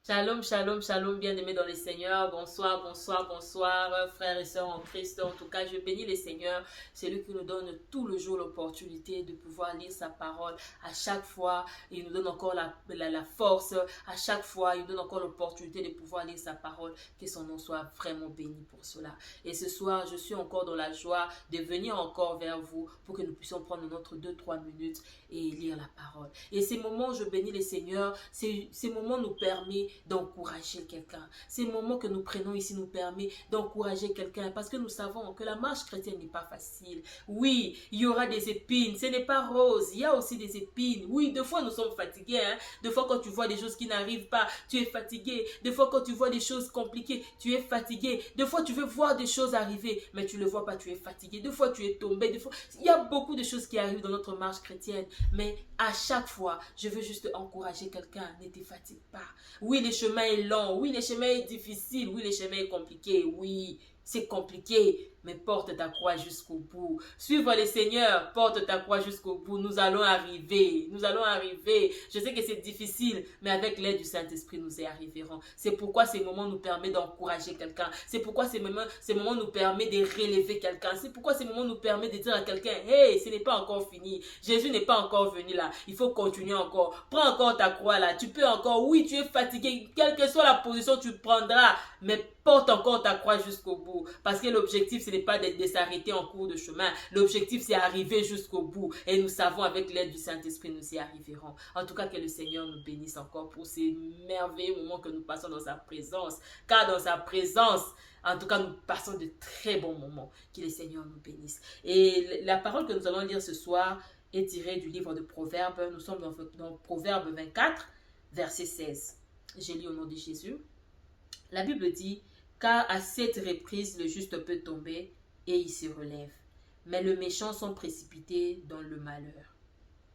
Shalom, shalom, shalom, bien-aimés dans le Seigneur. Bonsoir, bonsoir, bonsoir, frères et sœurs en Christ. En tout cas, je bénis le Seigneur. C'est lui qui nous donne tout le jour l'opportunité de pouvoir lire sa parole. À chaque fois, il nous donne encore la force. À chaque fois, il nous donne encore l'opportunité de pouvoir lire sa parole. Que son nom soit vraiment béni pour cela. Et ce soir, je suis encore dans la joie de venir encore vers vous pour que nous puissions prendre notre 2-3 minutes et lire la parole. Et ces moments, je bénis le Seigneur. Ces moments nous permettent d'encourager quelqu'un. Ces moments que nous prenons ici nous permet d'encourager quelqu'un parce que nous savons que la marche chrétienne n'est pas facile. Oui, il y aura des épines, ce n'est pas rose, il y a aussi des épines. Oui, des fois nous sommes fatigués, hein? Des fois quand tu vois des choses qui n'arrivent pas, tu es fatigué. Des fois quand tu vois des choses compliquées, tu es fatigué. Des fois tu veux voir des choses arriver, mais tu ne le vois pas, tu es fatigué. Des fois tu es tombé, des fois... Il y a beaucoup de choses qui arrivent dans notre marche chrétienne, mais à chaque fois, je veux juste encourager quelqu'un, ne te fatigue pas. Oui, le chemin est long. Oui, le chemin est difficile. Oui, le chemin est compliqué. Oui, c'est compliqué. Mais porte ta croix jusqu'au bout. Suivre le Seigneur, porte ta croix jusqu'au bout. Nous allons arriver. Nous allons arriver. Je sais que c'est difficile, mais avec l'aide du Saint-Esprit, nous y arriverons. C'est pourquoi ces moments nous permettent d'encourager quelqu'un. C'est pourquoi ces moments nous permettent de relever quelqu'un. C'est pourquoi ces moments nous permettent de dire à quelqu'un, hey, ce n'est pas encore fini. Jésus n'est pas encore venu là. Il faut continuer encore. Prends encore ta croix là. Tu peux encore, oui, tu es fatigué. Quelle que soit la position, tu prendras. Mais porte encore ta croix jusqu'au bout. Parce que l'objectif, ce n'est pas de s'arrêter en cours de chemin. L'objectif, c'est arriver jusqu'au bout. Et nous savons, avec l'aide du Saint-Esprit, nous y arriverons. En tout cas, que le Seigneur nous bénisse encore pour ces merveilleux moments que nous passons dans sa présence. Car dans sa présence, en tout cas, nous passons de très bons moments. Que le Seigneur nous bénisse. Et la parole que nous allons lire ce soir est tirée du livre de Proverbes. Nous sommes dans Proverbes 24, verset 16. Je lis au nom de Jésus. La Bible dit, car à cette reprise, le juste peut tomber et il se relève. Mais les méchants sont précipités dans le malheur.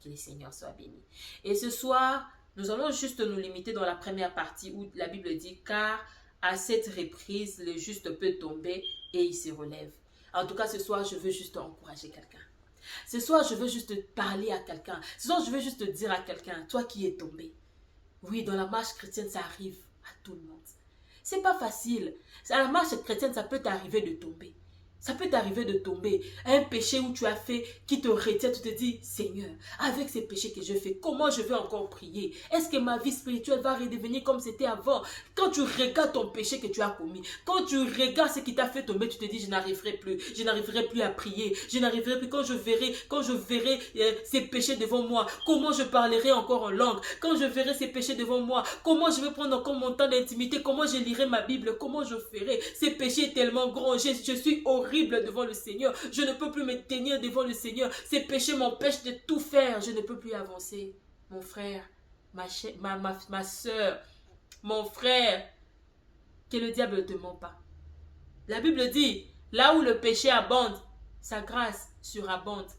Que le Seigneur soit béni. Et ce soir, nous allons juste nous limiter dans la première partie où la Bible dit, car à cette reprise, le juste peut tomber et il se relève. En tout cas, ce soir, je veux juste encourager quelqu'un. Ce soir, je veux juste parler à quelqu'un. Ce soir, je veux juste dire à quelqu'un, toi qui es tombé. Oui, dans la marche chrétienne, ça arrive à tout le monde. C'est pas facile. À la marche chrétienne, ça peut t'arriver de tomber. Ça peut t'arriver de tomber à un péché où tu as fait qui te retient. Tu te dis, Seigneur, avec ces péchés que je fais, comment je vais encore prier? Est-ce que ma vie spirituelle va redevenir comme c'était avant? Quand tu regardes ton péché que tu as commis, quand tu regardes ce qui t'a fait tomber, tu te dis, je n'arriverai plus à prier, je n'arriverai plus quand je verrai ces péchés devant moi, comment je parlerai encore en langue, quand je verrai ces péchés devant moi, comment je vais prendre encore mon temps d'intimité, comment je lirai ma Bible, comment je ferai? Ces péchés sont tellement grands, je suis horrible devant le Seigneur, je ne peux plus me tenir devant le Seigneur, ces péchés m'empêchent de tout faire, je ne peux plus avancer. Mon frère, ma soeur, mon frère, que le diable ne te ment pas. La Bible dit, là où le péché abonde, sa grâce surabonde.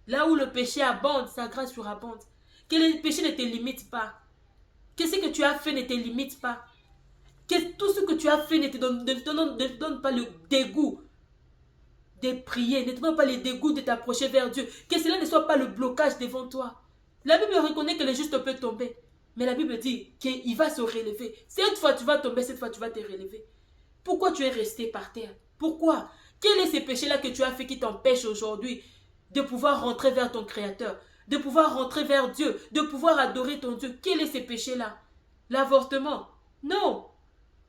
Là où le péché abonde, sa grâce surabonde. Que le péché ne te limite pas. Que ce que tu as fait ne te limite pas. Que tout ce que tu as fait ne te donne pas le dégoût de prier, ne te donne pas le dégoût de t'approcher vers Dieu. Que cela ne soit pas le blocage devant toi. La Bible reconnaît que le juste peut tomber. Mais la Bible dit qu'il va se relever. Cette fois tu vas tomber, cette fois tu vas te relever. Pourquoi tu es resté par terre? Pourquoi? Quel est ces péchés-là que tu as fait qui t'empêchent aujourd'hui de pouvoir rentrer vers ton Créateur, de pouvoir rentrer vers Dieu, de pouvoir adorer ton Dieu? Quel est ces péchés-là? L'avortement? Non.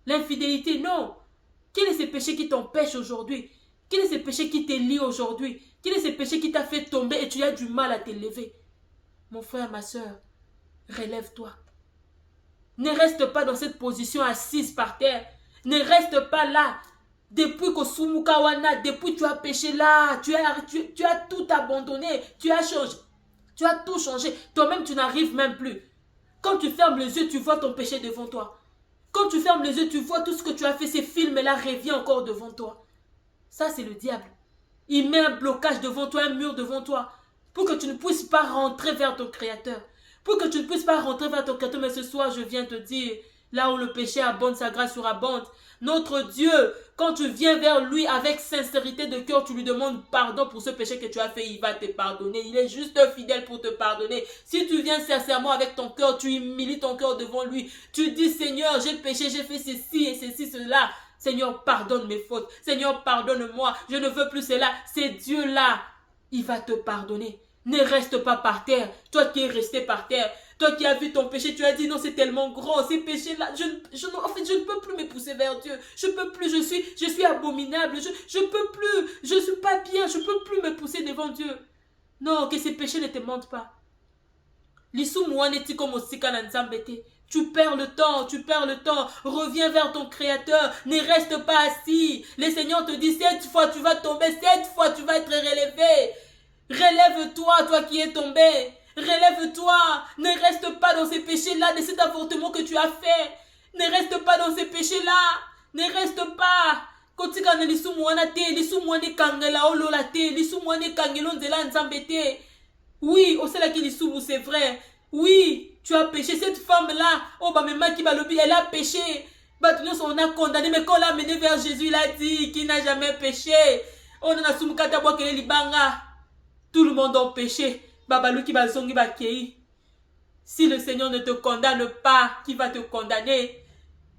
L'infidélité? Non. Quel est ces péchés qui t'empêchent aujourd'hui? Quel est ces péchés qui te lient aujourd'hui? Quel est ces péchés qui t'a fait tomber et tu as du mal à te lever? Mon frère, ma soeur, relève-toi. Ne reste pas dans cette position assise par terre. Ne reste pas là. Depuis que Sumukawana, depuis que tu as péché là, tu as tout abandonné, tu as changé. Tu as tout changé. Toi-même, tu n'arrives même plus. Quand tu fermes les yeux, tu vois ton péché devant toi. Quand tu fermes les yeux, tu vois tout ce que tu as fait. Ces films-là reviennent encore devant toi. Ça, c'est le diable. Il met un blocage devant toi, un mur devant toi, pour que tu ne puisses pas rentrer vers ton Créateur. Pour que tu ne puisses pas rentrer vers ton Créateur. Mais ce soir, je viens te dire Là où le péché abonde, sa grâce surabonde. Notre Dieu, quand tu viens vers lui avec sincérité de cœur, tu lui demandes pardon pour ce péché que tu as fait, il va te pardonner. Il est juste fidèle pour te pardonner. Si tu viens sincèrement avec ton cœur, tu humilies ton cœur devant lui. Tu dis, Seigneur, j'ai péché, j'ai fait ceci et ceci, cela. Seigneur, pardonne mes fautes. Seigneur, pardonne-moi. Je ne veux plus cela. C'est Dieu-là. Il va te pardonner. Ne reste pas par terre. Toi qui es resté par terre. Toi qui as vu ton péché, tu as dit non, c'est tellement grand, ces péchés-là, en fait, je ne peux plus me pousser vers Dieu. Je ne peux plus, je suis abominable, je ne peux plus, je ne suis pas bien, je ne peux plus me pousser devant Dieu. Non, que ces péchés ne te mentent pas. Tu perds le temps, reviens vers ton Créateur, ne reste pas assis. Le Seigneur te dit, 7 fois tu vas tomber, 7 fois tu vas être relevé. Relève-toi, toi qui es tombé. Relève-toi, ne reste pas dans ces péchés-là, de cet avortement que tu as fait. Ne reste pas dans ces péchés-là. Ne reste pas. Oui, c'est vrai. Oui, tu as péché. Cette femme-là, elle a péché. On a condamné, mais quand on l'a mené vers Jésus, il a dit qu'il n'a jamais péché. Tout le monde a péché. Si le Seigneur ne te condamne pas, qui va te condamner?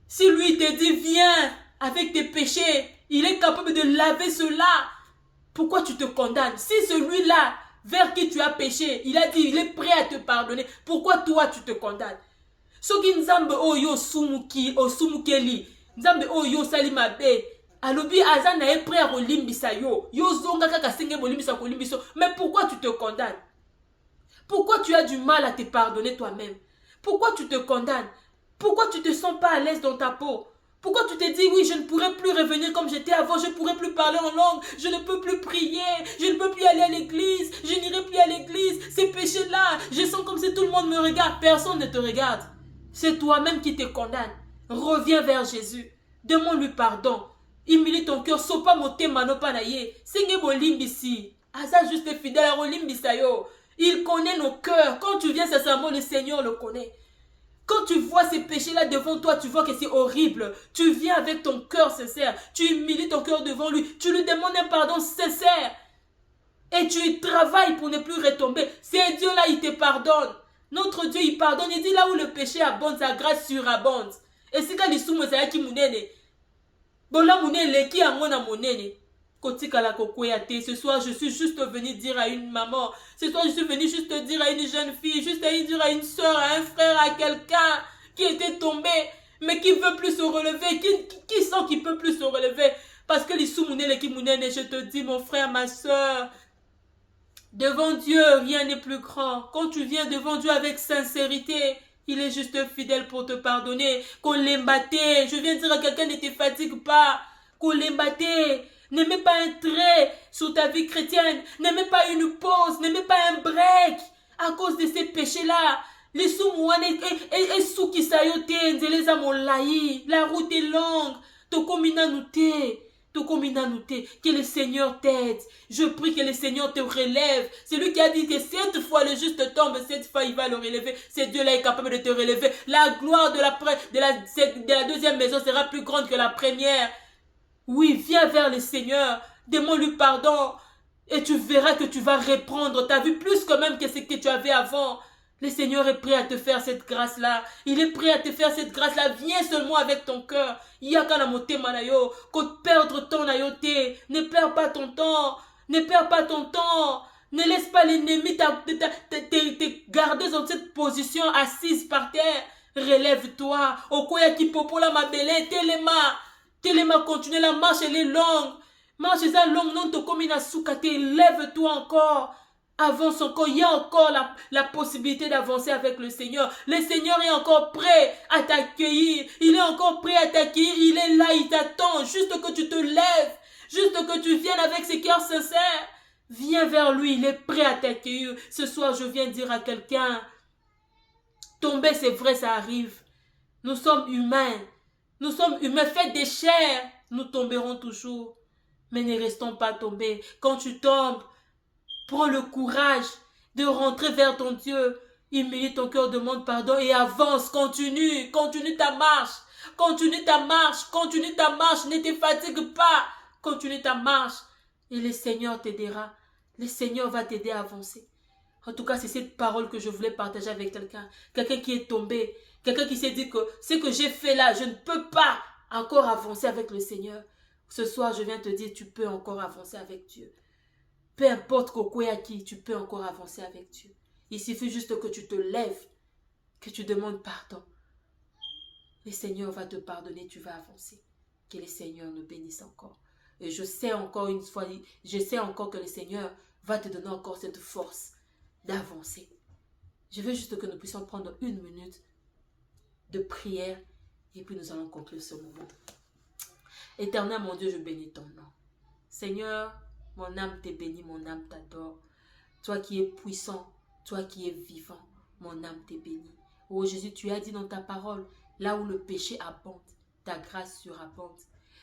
Si lui te dit viens avec tes péchés, il est capable de laver cela. Pourquoi tu te condamnes? Si celui-là vers qui tu as péché, il a dit il est prêt à te pardonner, pourquoi toi tu te condamnes? Soki nzambe oyo osumukeli, nzambe oyo sali mabe, alobi azana est prêt à kolimbisa yo. Yo zonga kaka senge bolimbisa kolimbiso. Mais pourquoi tu te condamnes? Pourquoi tu as du mal à te pardonner toi-même? Pourquoi tu te condamnes? Pourquoi tu ne te sens pas à l'aise dans ta peau? Pourquoi tu te dis, oui, je ne pourrai plus revenir comme j'étais avant, je ne pourrai plus parler en langue, je ne peux plus prier, je ne peux plus aller à l'église, je n'irai plus à l'église, ces péchés-là, je sens comme si tout le monde me regarde, personne ne te regarde. C'est toi-même qui te condamne. Reviens vers Jésus, demande-lui pardon, humilie ton cœur, sopa motema no panaye, senge bolimbisi, asa juste fidèle à bolimbisa yo. Il connaît nos cœurs. Quand tu viens sincèrement, le Seigneur le connaît. Quand tu vois ces péchés-là devant toi, tu vois que c'est horrible. Tu viens avec ton cœur sincère. Tu humilies ton cœur devant lui. Tu lui demandes un pardon sincère. Et tu travailles pour ne plus retomber. C'est Dieu-là, il te pardonne. Notre Dieu, il pardonne. Il dit là où le péché abonde, sa grâce surabonde. Et c'est quand il soumouze à qui mounene. Bola mounene, qui a mona mounene. Ce soir, je suis juste venu dire à une maman. Ce soir, je suis venu juste dire à une jeune fille, juste dire à une soeur, à un frère, à quelqu'un qui était tombé, mais qui veut plus se relever, qui sent qu'il peut plus se relever. Parce que je te dis, mon frère, ma soeur, devant Dieu, rien n'est plus grand. Quand tu viens devant Dieu avec sincérité, il est juste fidèle pour te pardonner. Qu'on l'embate, je viens dire à quelqu'un, ne te fatigue pas. Qu'on l'embate. Ne mets pas un trait sur ta vie chrétienne. Ne mets pas une pause. Ne mets pas un break à cause de ces péchés-là. Les soumouane et souki sayote nzeleza molayi. La route est longue. Tokomina nouté. Que le Seigneur t'aide. Je prie que le Seigneur te relève. C'est lui qui a dit que 7 fois le juste tombe, 7 fois il va le relever. C'est Dieu-là est capable de te relever. La gloire de la deuxième maison sera plus grande que la première. Oui, viens vers le Seigneur, demande-lui pardon et tu verras que tu vas reprendre ta vie plus que même que ce que tu avais avant. Le Seigneur est prêt à te faire cette grâce-là. Il est prêt à te faire cette grâce-là. Viens seulement avec ton cœur. Perdre ton ayote. Ne perds pas ton temps. Ne perds pas ton temps. Ne laisse pas l'ennemi te garder dans cette position assise par terre. Relève-toi. Okoya ki popola mabele telema. Téléma, continue, la marche, elle est longue. Marche, elle est longue, non, to komina soukate, lève-toi encore. Avance encore, il y a encore la possibilité d'avancer avec le Seigneur. Le Seigneur est encore prêt à t'accueillir. Il est encore prêt à t'accueillir. Il est là, il t'attend. Juste que tu te lèves. Juste que tu viennes avec ce cœur sincère. Viens vers lui, il est prêt à t'accueillir. Ce soir, je viens dire à quelqu'un, tomber, c'est vrai, ça arrive. Nous sommes humains. Nous sommes humains, faits de chair. Nous tomberons toujours. Mais ne restons pas tombés. Quand tu tombes, prends le courage de rentrer vers ton Dieu. Humilie ton cœur, demande pardon et avance, continue ta marche. Continue ta marche, ne te fatigue pas. Continue ta marche et le Seigneur t'aidera. Le Seigneur va t'aider à avancer. En tout cas, c'est cette parole que je voulais partager avec quelqu'un. Quelqu'un qui est tombé, quelqu'un qui s'est dit que ce que j'ai fait là, je ne peux pas encore avancer avec le Seigneur. Ce soir, je viens te dire, tu peux encore avancer avec Dieu. Peu importe quoi à qui, tu peux encore avancer avec Dieu. Il suffit juste que tu te lèves, que tu demandes pardon. Le Seigneur va te pardonner, tu vas avancer. Que le Seigneur nous bénisse encore. Et je sais encore une fois, je sais encore que le Seigneur va te donner encore cette force d'avancer. Je veux juste que nous puissions prendre une minute de prière et puis nous allons conclure ce moment. Éternel mon Dieu, je bénis ton nom. Seigneur, mon âme te bénit, mon âme t'adore. Toi qui es puissant, toi qui es vivant, mon âme te bénit. Oh Jésus, tu as dit dans ta parole, là où le péché abonde, ta grâce surabonde.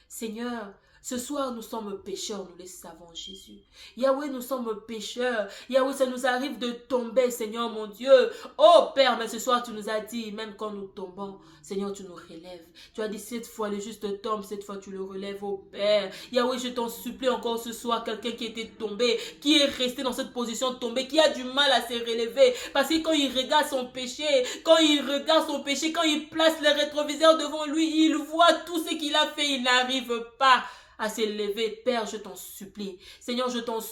Seigneur, ce soir nous sommes pécheurs, nous le savons Jésus. Yahweh, nous sommes pécheurs. Yahweh, ça nous arrive de tomber, Seigneur mon Dieu. Oh Père, mais ce soir tu nous as dit, même quand nous tombons, Seigneur, tu nous relèves. Tu as dit, cette fois le juste tombe, cette fois tu le relèves, oh Père. Yahweh, je t'en supplie encore ce soir, quelqu'un qui était tombé, qui est resté dans cette position tombée, qui a du mal à se relever. Parce que quand il regarde son péché, quand il place les rétroviseurs devant lui, il voit tout ce qu'il a fait, il n'arrive pas à s'élever. Père, je t'en supplie. Seigneur, je t'en supplie.